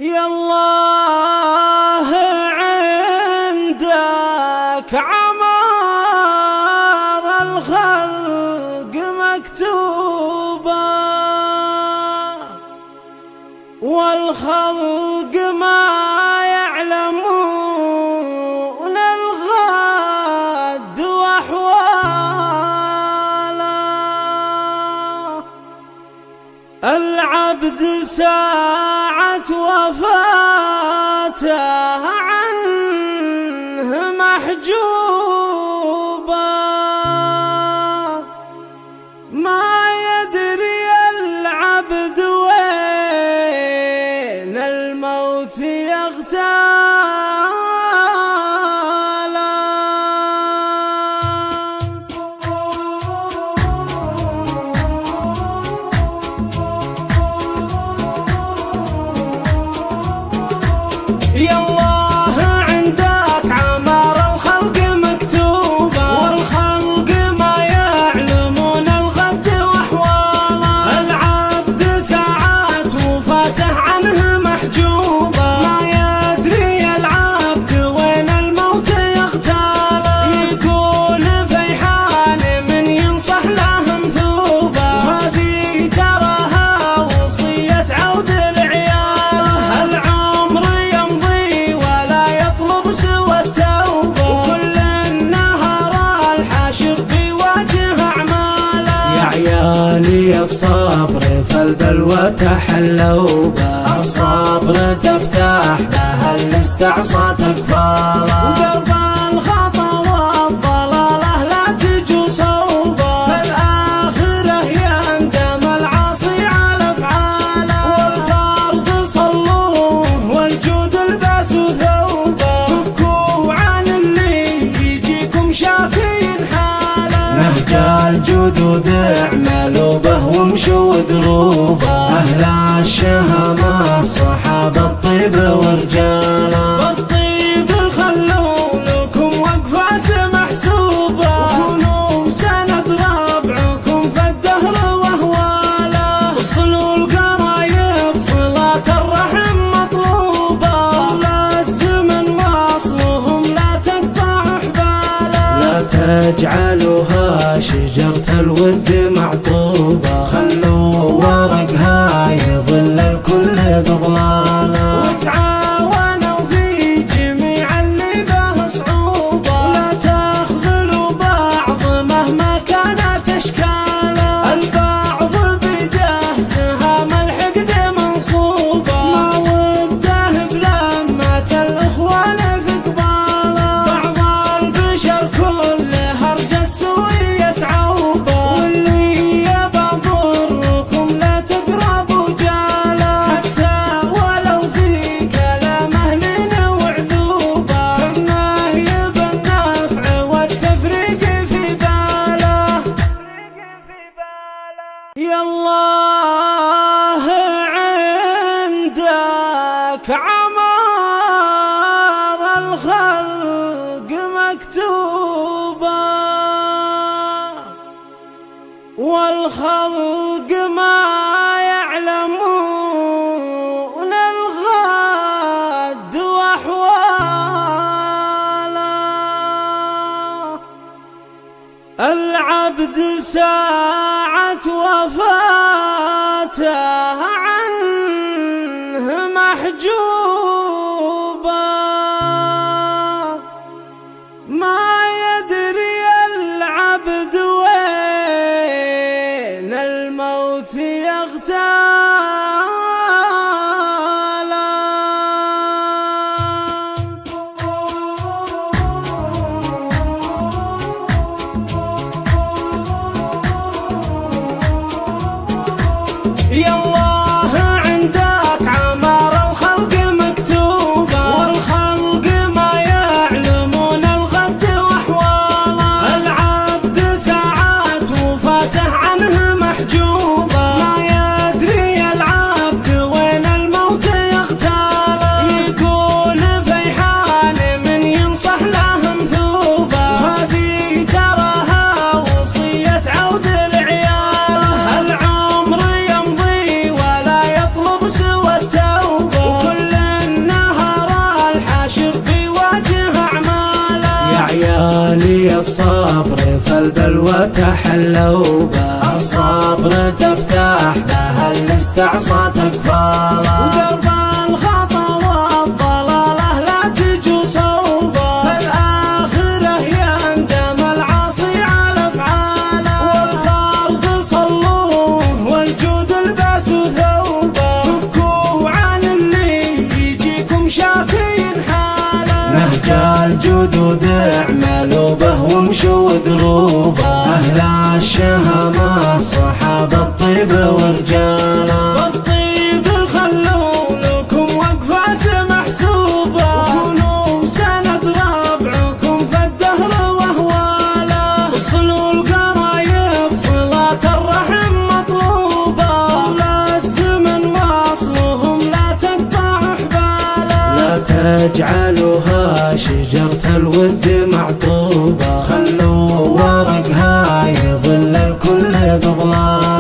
يا الله عندك عمار الخلق مكتوبة، والخلق ما يعلمون الغد وأحواله. العبد ساعة وفاته عنه محجوبة، ما يدري العبد وين الموت يغتاله. يا الله عندك عمار الخلق مكتوبة، والخلق ما يعلمون الغد وأحواله. العبد ساعات وفاته عنه محجوبة، ما يدري العبد وين الموت يغتاله. يقول فيحان من ينصح له مثوبة، وهذه تراها وصية عود لعياله. العمر يمضي ولا يطلب سوى التوبة، وكل النهار الحاشر بيواجه أعماله. يا عيالي الصبر فالبلوى تحلوا به، الصبر تفتح له اللي استعصت أقفاله. ودرب الخطا والضلالة لا تجو صوبه، فالآخرة يندم العاصي على أفعاله. والفرض صلوه والجود البسوا ثوبه، فكوا عن اللي يجيكم شاكين حاله. نهج الجدود اعملوا به وامشوا دروبه، أهل الشهامة صحاب الطيب ورجاله. بالطيب خلوا لكم وقفات محسوبة، وكونوا سند ربعكم في الدهر وأهواله. وصلوا القرايب صلات الرحم مطلوبة، ولا الزمن واصلهم لا تقطعوا حباله. لا تجعلوها شجرة الود معطوبة، خلوا ورقها يظل الكل بظلاله. وتعاونوا في جميع اللي به صعوبة، ولا تخذلوا بعض مهما كانت أشكاله. البعض بيده سهام الحقد منصوبة، ما وده بلمة الإخوان في قباله. بعض البشر كله هرج السوء يسعوبه، واللي يبى ضركم لا تقربوا جاله. حتى ولو في كلامه لين وعذوبه، كأنه يبى النفع والتفريق في باله. يا الله عندك عمار الخلق مكتوبة، والخلق ما يعلمون الغد وأحواله. العبد ساعة وفاته عنه محجوبة، ما يدري العبد وين الموت يغتاله. يا الله عندك عمار الخلق الصبر فالبلوى تحلوا به، الصبر تفتح به اللي استعصت اقفاله، ودرب الخطا والضلاله لا تجو صوبه، فالاخره يندم العاصي على افعاله، والفرض صلوه والجود البسوا ثوبه، فكوا عن اللي يجيكم شاكين حاله، نهج الجدود اعملوا به وامشوا دروبه، اهل الشهامه صحاب الطيب ورجاله، بالطيب خلوا لكم وقفات محسوبه، وكونوا سند ربعكم في الدهر واهواله، وصلوا القرايب صلة الرحم مطلوبه، ولا الزمن واصلهم لا تقطع حباله، لا تجعلوها شجرة الود معطوبة، خلوا ورقها يظل الكل بظلال.